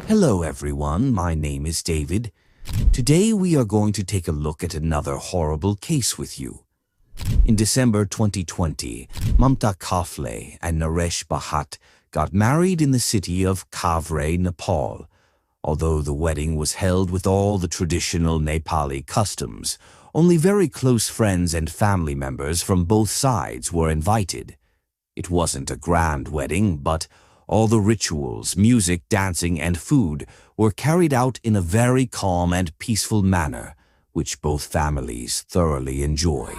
Hello everyone, my name is David. Today we are going to take a look at another horrible case with you. In December 2020, Mamta Kafle and Naresh Bhatt got married in the city of Kavre, Nepal. Although the wedding was held with all the traditional Nepali customs, only very close friends and family members from both sides were invited. It wasn't a grand wedding, but all the rituals, music, dancing, and food were carried out in a very calm and peaceful manner, which both families thoroughly enjoyed.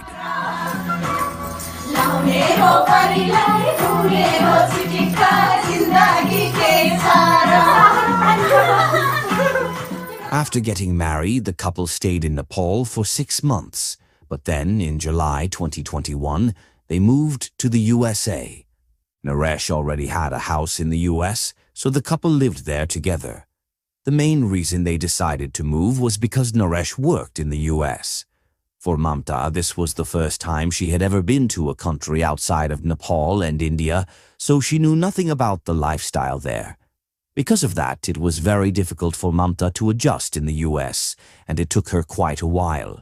After getting married, the couple stayed in Nepal for 6 months, but then in July 2021, they moved to the USA. Naresh already had a house in the US, so the couple lived there together. The main reason they decided to move was because Naresh worked in the US. For Mamta, this was the first time she had ever been to a country outside of Nepal and India, so she knew nothing about the lifestyle there. Because of that, it was very difficult for Mamta to adjust in the US, and it took her quite a while.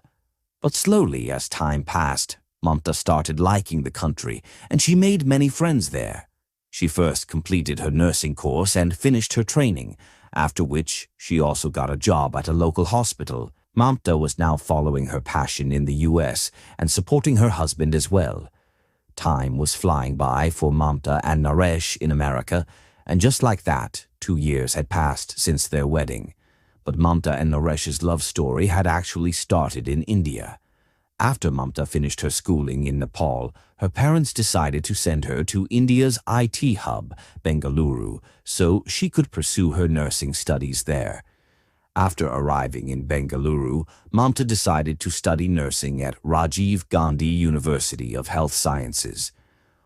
But slowly, as time passed, Mamta started liking the country, and she made many friends there. She first completed her nursing course and finished her training, after which she also got a job at a local hospital. Mamta was now following her passion in the US and supporting her husband as well. Time was flying by for Mamta and Naresh in America, and just like that, 2 years had passed since their wedding. But Mamta and Naresh's love story had actually started in India. After Mamta finished her schooling in Nepal, her parents decided to send her to India's IT hub, Bengaluru, so she could pursue her nursing studies there. After arriving in Bengaluru, Mamta decided to study nursing at Rajiv Gandhi University of Health Sciences.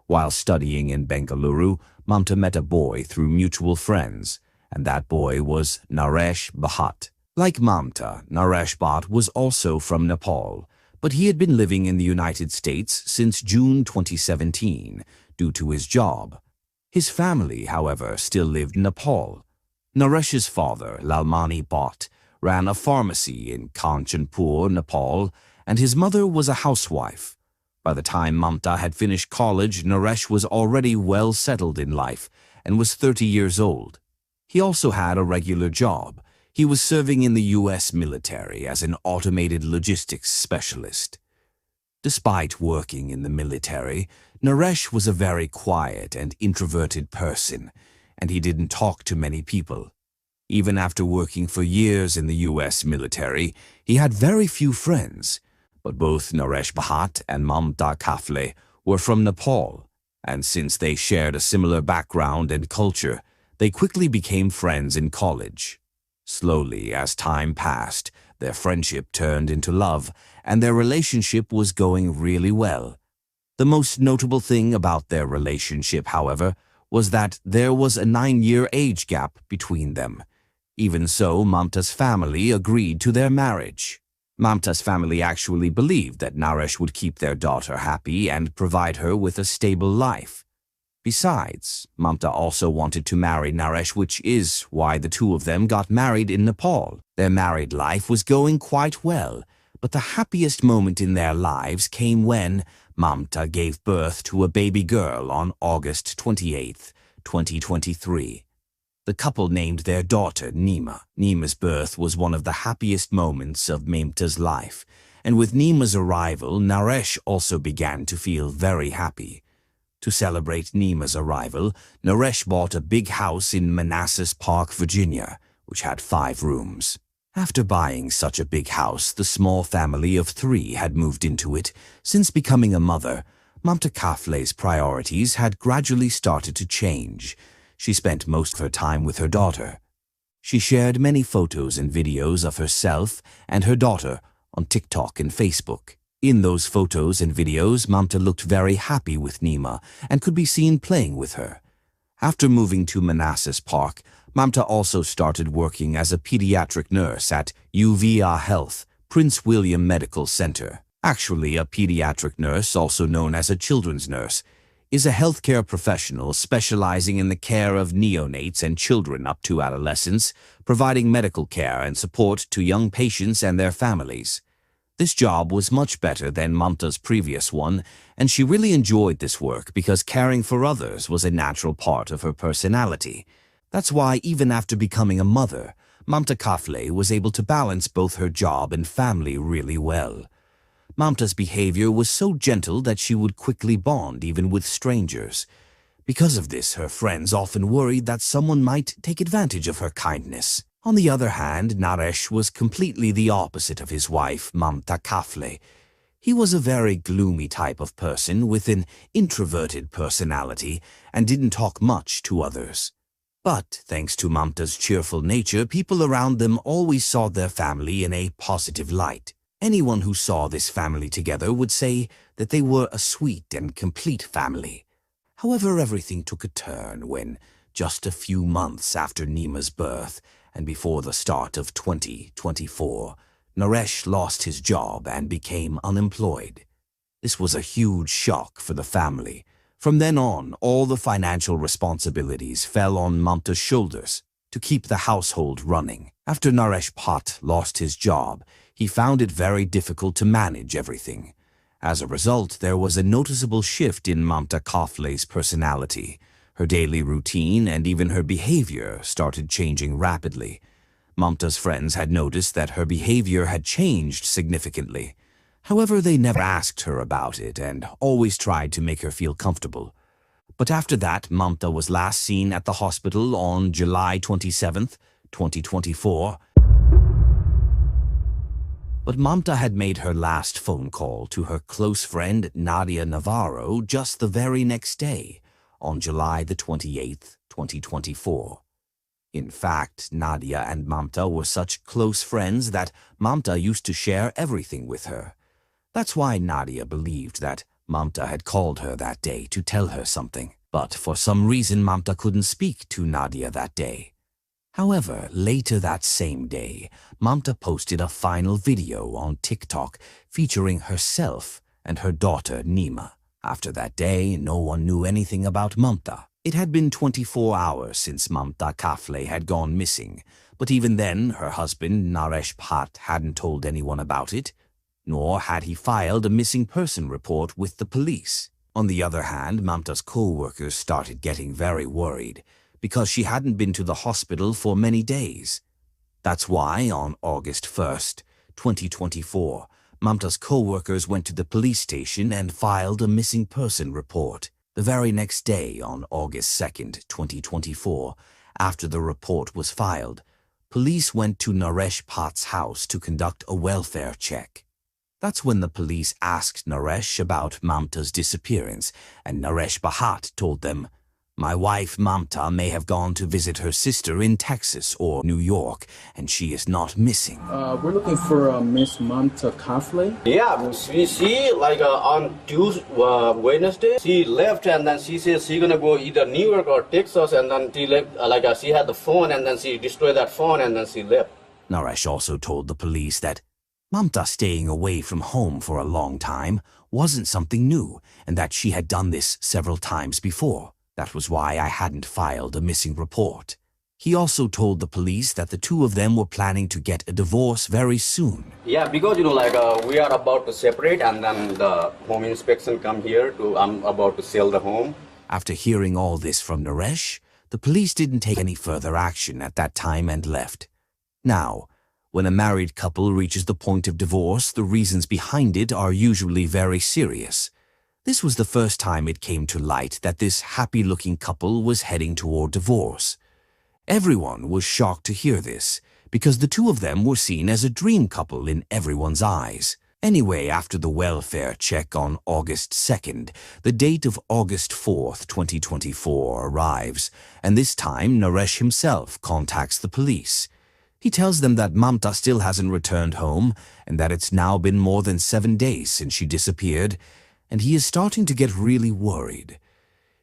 While studying in Bengaluru, Mamta met a boy through mutual friends, and that boy was Naresh Bhatt. Like Mamta, Naresh Bhatt was also from Nepal, but he had been living in the United States since June 2017 due to his job. His family, however, still lived in Nepal. Naresh's father, Lalmani Bhatt, ran a pharmacy in Kanchanpur, Nepal, and his mother was a housewife. By the time Mamta had finished college, Naresh was already well settled in life and was 30 years old. He also had a regular job. He was serving in the US military as an automated logistics specialist. Despite working in the military, Naresh was a very quiet and introverted person, and he didn't talk to many people. Even after working for years in the US military, he had very few friends. But both Naresh Bhatt and Mamta Kafle were from Nepal, and since they shared a similar background and culture, they quickly became friends in college. Slowly, as time passed, their friendship turned into love, and their relationship was going really well. The most notable thing about their relationship, however, was that there was a 9-year age gap between them. Even so, Mamta's family agreed to their marriage. Mamta's family actually believed that Naresh would keep their daughter happy and provide her with a stable life. Besides, Mamta also wanted to marry Naresh, which is why the two of them got married in Nepal. Their married life was going quite well, but the happiest moment in their lives came when Mamta gave birth to a baby girl on August 28, 2023. The couple named their daughter Nima. Nima's birth was one of the happiest moments of Mamta's life, and with Nima's arrival, Naresh also began to feel very happy. To celebrate Nima's arrival, Naresh bought a big house in Manassas Park, Virginia, which had 5 rooms. After buying such a big house, the small family of 3 had moved into it. Since becoming a mother, Mamta Kafle's priorities had gradually started to change. She spent most of her time with her daughter. She shared many photos and videos of herself and her daughter on TikTok and Facebook. In those photos and videos, Mamta looked very happy with Nima and could be seen playing with her. After moving to Manassas Park, Mamta also started working as a pediatric nurse at UVA Health, Prince William Medical Center. Actually, a pediatric nurse, also known as a children's nurse, is a healthcare professional specializing in the care of neonates and children up to adolescence, providing medical care and support to young patients and their families. This job was much better than Mamta's previous one, and she really enjoyed this work because caring for others was a natural part of her personality. That's why even after becoming a mother, Mamta Kafle was able to balance both her job and family really well. Mamta's behavior was so gentle that she would quickly bond even with strangers. Because of this, her friends often worried that someone might take advantage of her kindness. On the other hand, Naresh was completely the opposite of his wife, Mamta Kafle. He was a very gloomy type of person with an introverted personality and didn't talk much to others. But thanks to Mamta's cheerful nature, people around them always saw their family in a positive light. Anyone who saw this family together would say that they were a sweet and complete family. However, everything took a turn when, just a few months after Nima's birth and before the start of 2024, Naresh lost his job and became unemployed. This was a huge shock for the family. From then on, all the financial responsibilities fell on Mamta's shoulders to keep the household running. After Naresh Bhatt lost his job, he found it very difficult to manage everything. As a result, there was a noticeable shift in Mamta Kafle's personality. Her daily routine and even her behavior started changing rapidly. Mamta's friends had noticed that her behavior had changed significantly. However, they never asked her about it and always tried to make her feel comfortable. But after that, Mamta was last seen at the hospital on July 27, 2024. But Mamta had made her last phone call to her close friend Nadia Navarro just the very next day, on July the 28th, 2024. In fact, Nadia and Mamta were such close friends that Mamta used to share everything with her. That's why Nadia believed that Mamta had called her that day to tell her something. But for some reason, Mamta couldn't speak to Nadia that day. However, later that same day, Mamta posted a final video on TikTok featuring herself and her daughter Nima. After that day, no one knew anything about Mamta. It had been 24 hours since Mamta Kafle had gone missing, but even then, her husband Naresh Bhatt hadn't told anyone about it, nor had he filed a missing person report with the police. On the other hand, Mamta's co-workers started getting very worried, because she hadn't been to the hospital for many days. That's why, on August 1st, 2024, Mamta's co-workers went to the police station and filed a missing person report. The very next day, on August 2nd, 2024, after the report was filed, police went to Naresh Bhatt's house to conduct a welfare check. That's when the police asked Naresh about Mamta's disappearance, and Naresh Bhatt told them, "My wife Mamta may have gone to visit her sister in Texas or New York, and she is not missing." We're looking for Miss Mamta Kafle. Yeah, she like on Tuesday, Wednesday, she left and then she says she's gonna go either New York or Texas, and then she left, she had the phone and then she destroyed that phone and then she left. Naresh also told the police that Mamta staying away from home for a long time wasn't something new, and that she had done this several times before. That was why I hadn't filed a missing report. He also told the police that the two of them were planning to get a divorce very soon. Yeah, because we are about to separate and then the home inspection come here I'm about to sell the home. After hearing all this from Naresh, the police didn't take any further action at that time and left. Now, when a married couple reaches the point of divorce, the reasons behind it are usually very serious. This was the first time it came to light that this happy-looking couple was heading toward divorce. Everyone was shocked to hear this, because the two of them were seen as a dream couple in everyone's eyes. Anyway, after the welfare check on August 2nd, the date of August 4th, 2024 arrives, and this time Naresh himself contacts the police. He tells them that Mamta still hasn't returned home, and that it's now been more than 7 days since she disappeared, and he is starting to get really worried.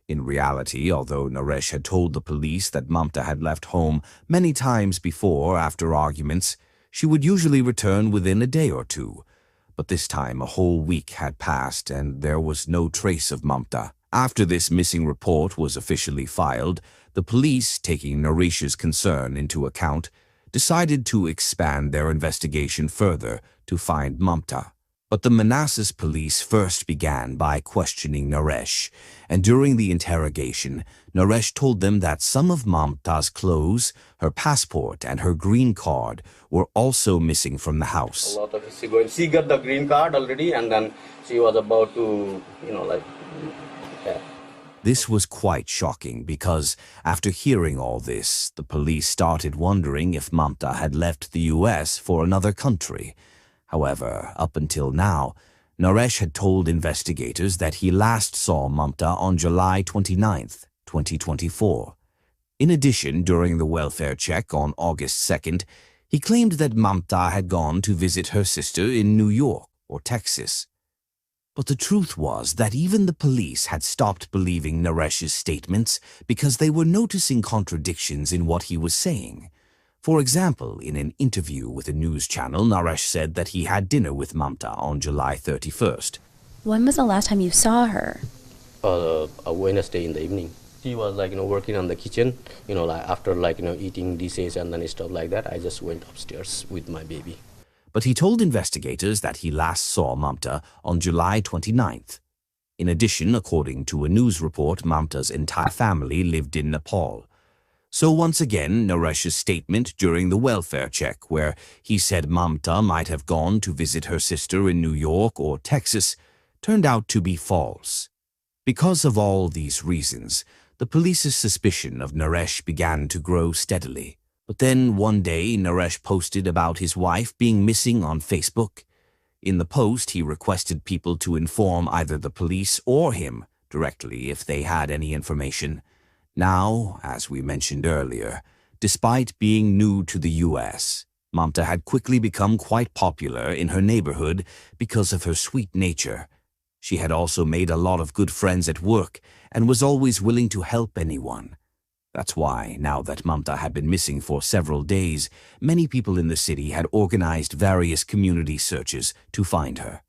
In reality, although Naresh had told the police that Mamta had left home many times before after arguments, she would usually return within a day or two. But this time a whole week had passed and there was no trace of Mamta. After this missing report was officially filed, the police, taking Naresh's concern into account, decided to expand their investigation further to find Mamta. But the Manassas police first began by questioning Naresh, and during the interrogation, Naresh told them that some of Mamta's clothes, her passport, and her green card were also missing from the house. A lot of she got the green card already, and then she was about to, yeah. This was quite shocking because, after hearing all this, the police started wondering if Mamta had left the US for another country. However, up until now, Naresh had told investigators that he last saw Mamta on July 29, 2024. In addition, during the welfare check on August 2nd, he claimed that Mamta had gone to visit her sister in New York or Texas. But the truth was that even the police had stopped believing Naresh's statements because they were noticing contradictions in what he was saying. For example, in an interview with a news channel, Naresh said that he had dinner with Mamta on July 31st. When was the last time you saw her? A Wednesday in the evening. She was working on the kitchen, after eating dishes and then stuff like that. I just went upstairs with my baby. But he told investigators that he last saw Mamta on July 29th. In addition, according to a news report, Mamta's entire family lived in Nepal. So once again, Naresh's statement during the welfare check, where he said Mamta might have gone to visit her sister in New York or Texas, turned out to be false. Because of all these reasons, the police's suspicion of Naresh began to grow steadily. But then one day, Naresh posted about his wife being missing on Facebook. In the post, he requested people to inform either the police or him directly if they had any information. Now, as we mentioned earlier, despite being new to the US, Mamta had quickly become quite popular in her neighborhood because of her sweet nature. She had also made a lot of good friends at work and was always willing to help anyone. That's why, now that Mamta had been missing for several days, many people in the city had organized various community searches to find her.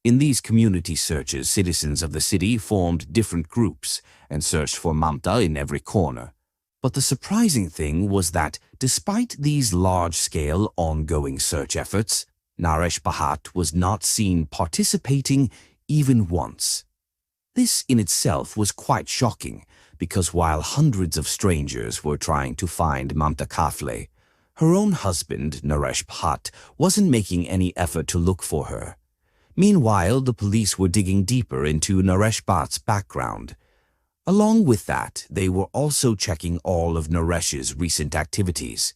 In these community searches, citizens of the city formed different groups and searched for Mamta in every corner. But the surprising thing was that, despite these large-scale, ongoing search efforts, Naresh Bhatt was not seen participating even once. This in itself was quite shocking, because while hundreds of strangers were trying to find Mamta Kafle, her own husband, Naresh Bhatt, wasn't making any effort to look for her. Meanwhile, the police were digging deeper into Naresh Bhatt's background. Along with that, they were also checking all of Naresh's recent activities.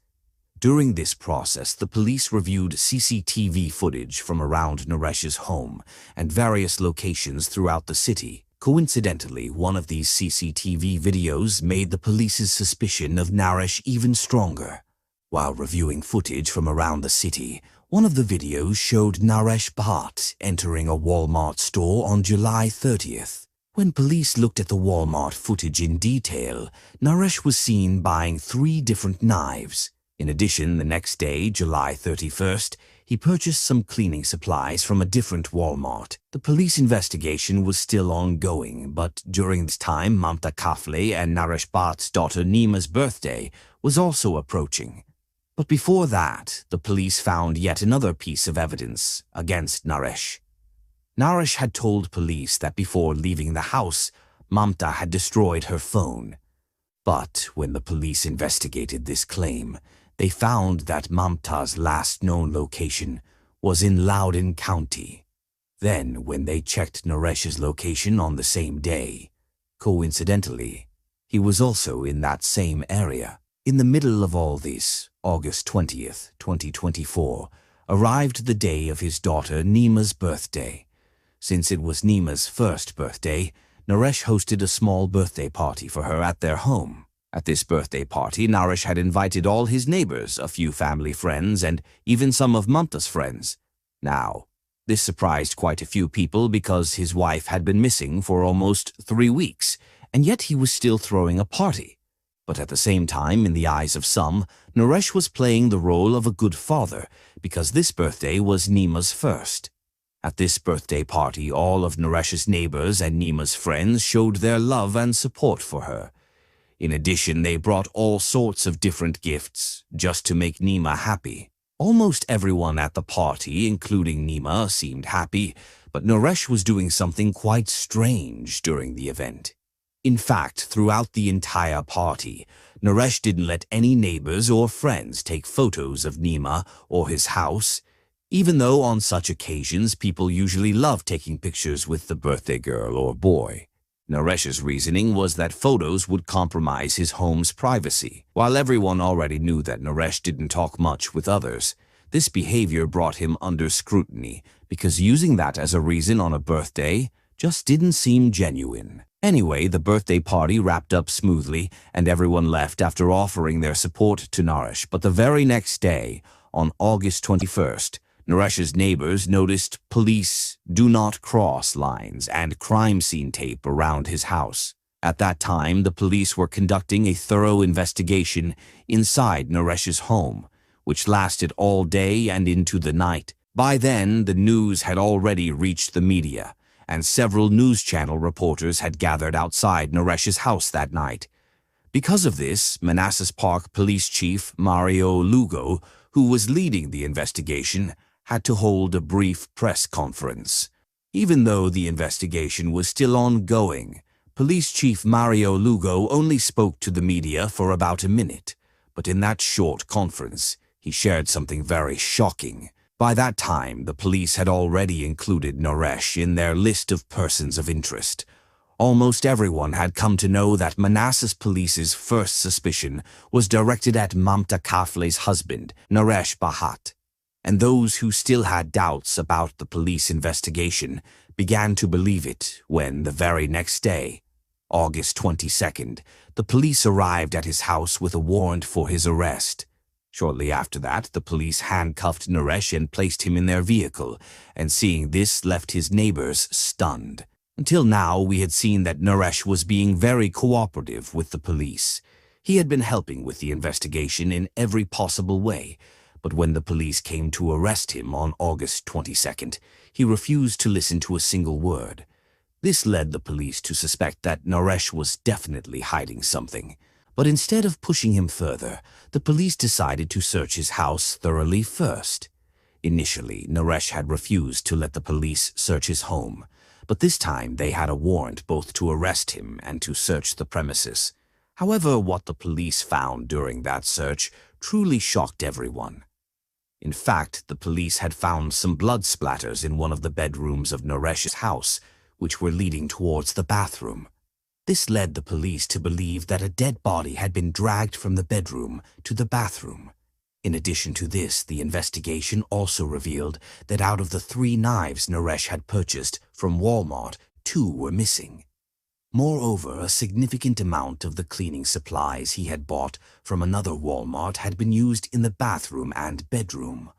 During this process, the police reviewed CCTV footage from around Naresh's home and various locations throughout the city. Coincidentally, one of these CCTV videos made the police's suspicion of Naresh even stronger. While reviewing footage from around the city, one of the videos showed Naresh Bhatt entering a Walmart store on July 30th. When police looked at the Walmart footage in detail, Naresh was seen buying 3 different knives. In addition, the next day, July 31st, he purchased some cleaning supplies from a different Walmart. The police investigation was still ongoing, but during this time, Mamta Kafle and Naresh Bhatt's daughter Nima's birthday was also approaching. But before that, the police found yet another piece of evidence against Naresh. Naresh had told police that before leaving the house, Mamta had destroyed her phone. But when the police investigated this claim, they found that Mamta's last known location was in Loudoun County. Then, when they checked Naresh's location on the same day, coincidentally, he was also in that same area. In the middle of all this, August 20th, 2024, arrived the day of his daughter Nima's birthday. Since it was Nima's first birthday, Naresh hosted a small birthday party for her at their home. At this birthday party, Naresh had invited all his neighbors, a few family friends, and even some of Mamta's friends. Now, this surprised quite a few people because his wife had been missing for almost 3 weeks, and yet he was still throwing a party. But at the same time, in the eyes of some, Naresh was playing the role of a good father because this birthday was Nima's first. At this birthday party, all of Naresh's neighbors and Nima's friends showed their love and support for her. In addition, they brought all sorts of different gifts just to make Nima happy. Almost everyone at the party, including Nima, seemed happy, but Naresh was doing something quite strange during the event. In fact, throughout the entire party, Naresh didn't let any neighbors or friends take photos of Nima or his house, even though on such occasions people usually love taking pictures with the birthday girl or boy. Naresh's reasoning was that photos would compromise his home's privacy. While everyone already knew that Naresh didn't talk much with others, this behavior brought him under scrutiny because using that as a reason on a birthday just didn't seem genuine. Anyway, the birthday party wrapped up smoothly and everyone left after offering their support to Naresh. But the very next day, on August 21st, Naresh's neighbors noticed police do not cross lines and crime scene tape around his house. At that time, the police were conducting a thorough investigation inside Naresh's home, which lasted all day and into the night. By then, the news had already reached the media, and several news channel reporters had gathered outside Naresh's house that night. Because of this, Manassas Park Police Chief Mario Lugo, who was leading the investigation, had to hold a brief press conference. Even though the investigation was still ongoing, Police Chief Mario Lugo only spoke to the media for about a minute, but in that short conference, he shared something very shocking. By that time, the police had already included Naresh in their list of persons of interest. Almost everyone had come to know that Manassas Police's first suspicion was directed at Mamta Kafle's husband, Naresh Bhatt. And those who still had doubts about the police investigation began to believe it when, the very next day, August 22nd, the police arrived at his house with a warrant for his arrest. Shortly after that, the police handcuffed Naresh and placed him in their vehicle, and seeing this left his neighbors stunned. Until now, we had seen that Naresh was being very cooperative with the police. He had been helping with the investigation in every possible way, but when the police came to arrest him on August 22nd, he refused to listen to a single word. This led the police to suspect that Naresh was definitely hiding something. But instead of pushing him further, the police decided to search his house thoroughly first. Initially, Naresh had refused to let the police search his home, but this time they had a warrant both to arrest him and to search the premises. However, what the police found during that search truly shocked everyone. In fact, the police had found some blood splatters in one of the bedrooms of Naresh's house, which were leading towards the bathroom. This led the police to believe that a dead body had been dragged from the bedroom to the bathroom. In addition to this, the investigation also revealed that out of the 3 knives Naresh had purchased from Walmart, 2 were missing. Moreover, a significant amount of the cleaning supplies he had bought from another Walmart had been used in the bathroom and bedroom.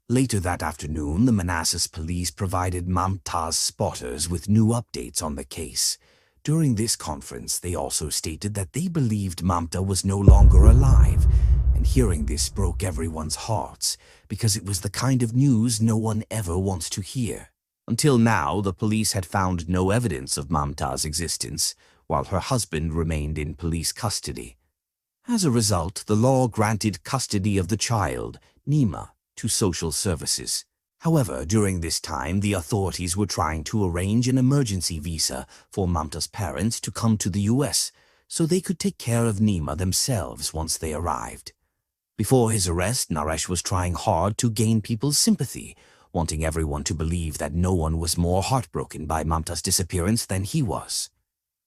Later that afternoon, the Manassas police provided Mamta's spotters with new updates on the case. During this conference, they also stated that they believed Mamta was no longer alive, and hearing this broke everyone's hearts because it was the kind of news no one ever wants to hear. Until now, the police had found no evidence of Mamta's existence, while her husband remained in police custody. As a result, the law granted custody of the child, Nima, to social services. However, during this time, the authorities were trying to arrange an emergency visa for Mamta's parents to come to the US so they could take care of Nima themselves once they arrived. Before his arrest, Naresh was trying hard to gain people's sympathy, wanting everyone to believe that no one was more heartbroken by Mamta's disappearance than he was.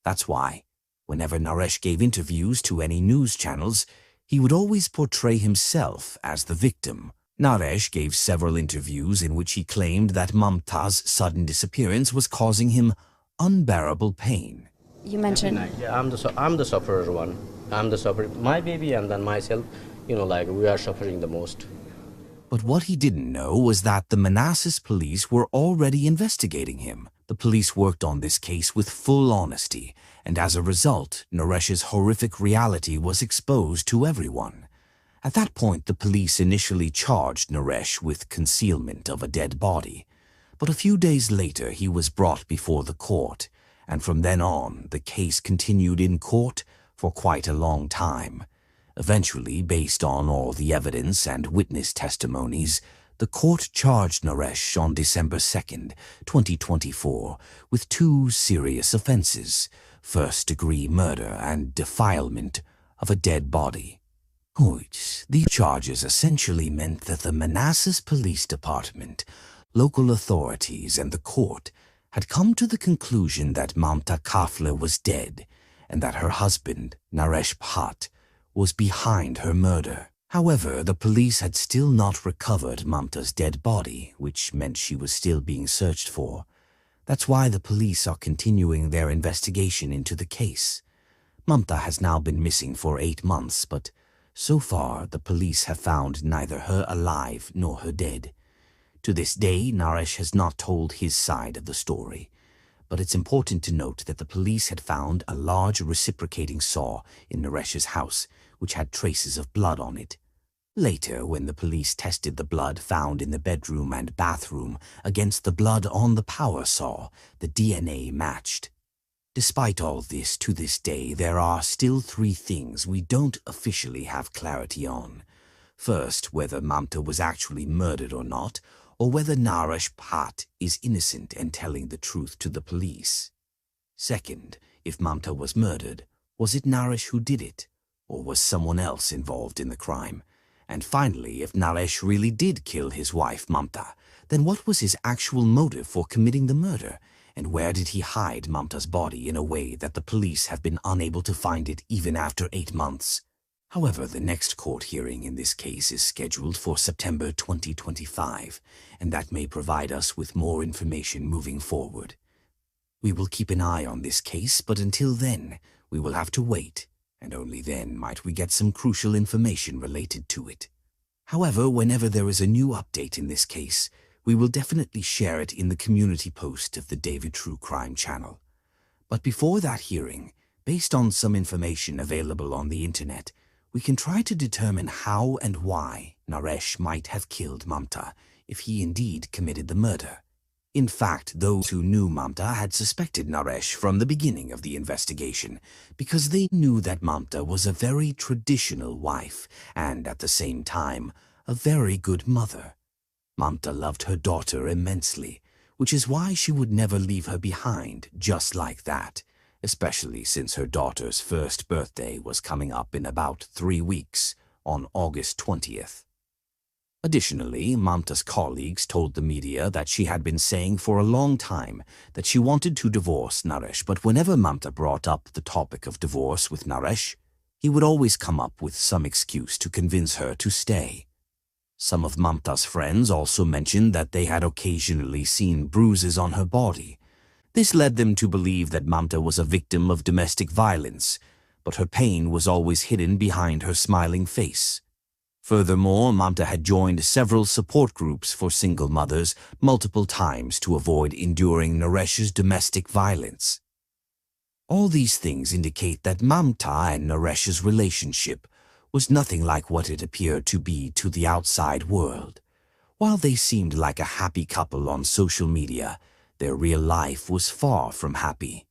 That's why, whenever Naresh gave interviews to any news channels, he would always portray himself as the victim. Naresh gave several interviews in which he claimed that Mamta's sudden disappearance was causing him unbearable pain. You mentioned... Yeah, I'm the sufferer one. I'm the sufferer. My baby and then myself, we are suffering the most. But what he didn't know was that the Manassas police were already investigating him. The police worked on this case with full honesty, and as a result, Naresh's horrific reality was exposed to everyone. At that point, the police initially charged Naresh with concealment of a dead body. But a few days later he was brought before the court, and from then on the case continued in court for quite a long time. Eventually, based on all the evidence and witness testimonies, the court charged Naresh on December 2nd, 2024, with 2 serious offenses: first-degree murder and defilement of a dead body. These charges essentially meant that the Manassas Police Department, local authorities, and the court had come to the conclusion that Mamta Kafle was dead and that her husband, Naresh Bhatt, was behind her murder. However, the police had still not recovered Mamta's dead body, which meant she was still being searched for. That's why the police are continuing their investigation into the case. Mamta has now been missing for 8 months, but so far the police have found neither her alive nor her dead. To this day, Naresh has not told his side of the story, but it's important to note that the police had found a large reciprocating saw in Naresh's house, which had traces of blood on it. Later, when the police tested the blood found in the bedroom and bathroom against the blood on the power saw, the DNA matched. Despite all this, to this day, there are still 3 things we don't officially have clarity on. First, whether Mamta was actually murdered or not, or whether Naresh Bhatt is innocent and telling the truth to the police. Second, if Mamta was murdered, was it Naresh who did it, or was someone else involved in the crime? And finally, if Naresh really did kill his wife Mamta, then what was his actual motive for committing the murder, and where did he hide Mamta's body in a way that the police have been unable to find it even after 8 months? However, the next court hearing in this case is scheduled for September 2025, and that may provide us with more information moving forward. We will keep an eye on this case, but until then, we will have to wait, and only then might we get some crucial information related to it. However, whenever there is a new update in this case, we will definitely share it in the community post of the David True Crime channel. But before that hearing, based on some information available on the internet, we can try to determine how and why Naresh might have killed Mamta if he indeed committed the murder. In fact, those who knew Mamta had suspected Naresh from the beginning of the investigation because they knew that Mamta was a very traditional wife and, at the same time, a very good mother. Mamta loved her daughter immensely, which is why she would never leave her behind just like that, especially since her daughter's first birthday was coming up in about 3 weeks, on August 20th. Additionally, Mamta's colleagues told the media that she had been saying for a long time that she wanted to divorce Naresh, but whenever Mamta brought up the topic of divorce with Naresh, he would always come up with some excuse to convince her to stay. Some of Mamta's friends also mentioned that they had occasionally seen bruises on her body. This led them to believe that Mamta was a victim of domestic violence, but her pain was always hidden behind her smiling face. Furthermore, Mamta had joined several support groups for single mothers multiple times to avoid enduring Naresh's domestic violence. All these things indicate that Mamta and Naresh's relationship was nothing like what it appeared to be to the outside world. While they seemed like a happy couple on social media, their real life was far from happy.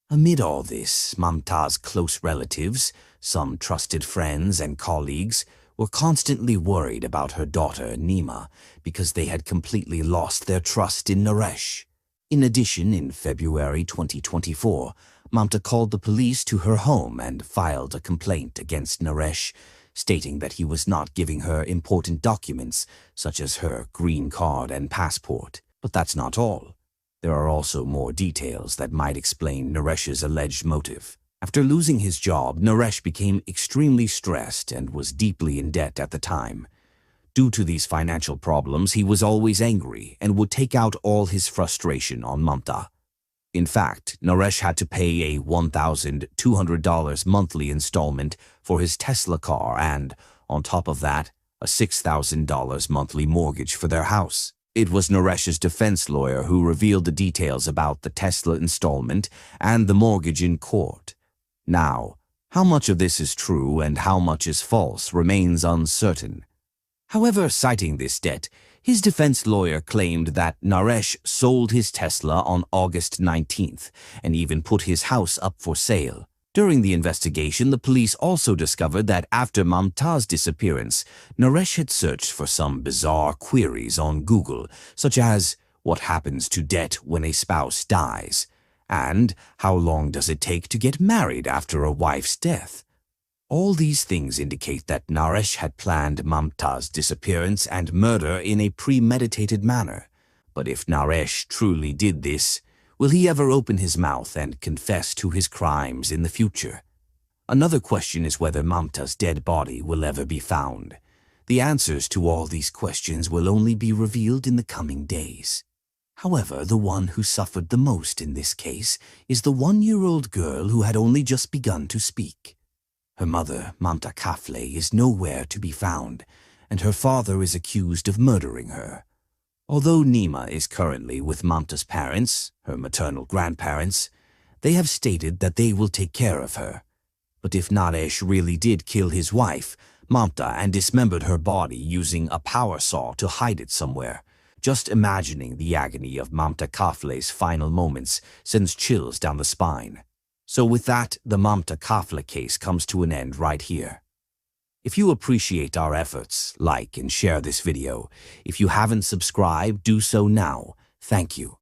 Amid all this, Mamta's close relatives, some trusted friends and colleagues, were constantly worried about her daughter, Nima, because they had completely lost their trust in Naresh. In addition, in February 2024, Mamta called the police to her home and filed a complaint against Naresh, stating that he was not giving her important documents, such as her green card and passport. But that's not all. There are also more details that might explain Naresh's alleged motive. After losing his job, Naresh became extremely stressed and was deeply in debt at the time. Due to these financial problems, he was always angry and would take out all his frustration on Mamta. In fact, Naresh had to pay a $1,200 monthly installment for his Tesla car and, on top of that, a $6,000 monthly mortgage for their house. It was Naresh's defense lawyer who revealed the details about the Tesla installment and the mortgage in court. Now, how much of this is true and how much is false remains uncertain. However, citing this debt, His defense lawyer claimed that Naresh sold his Tesla on August 19th and even put his house up for sale. During the investigation, the police also discovered that after Mamta's disappearance, Naresh had searched for some bizarre queries on Google, such as what happens to debt when a spouse dies, and how long does it take to get married after a wife's death. All these things indicate that Naresh had planned Mamta's disappearance and murder in a premeditated manner. But if Naresh truly did this, will he ever open his mouth and confess to his crimes in the future? Another question is whether Mamta's dead body will ever be found. The answers to all these questions will only be revealed in the coming days. However, the one who suffered the most in this case is the 1-year-old girl who had only just begun to speak. Her mother, Mamta Kafle, is nowhere to be found, and her father is accused of murdering her. Although Nima is currently with Mamta's parents, her maternal grandparents, they have stated that they will take care of her. But if Naresh really did kill his wife, Mamta, and dismembered her body using a power saw to hide it somewhere, just imagining the agony of Mamta Kafle's final moments sends chills down the spine. So with that, the Mamta Kafle case comes to an end right here. If you appreciate our efforts, like and share this video. If you haven't subscribed, do so now. Thank you.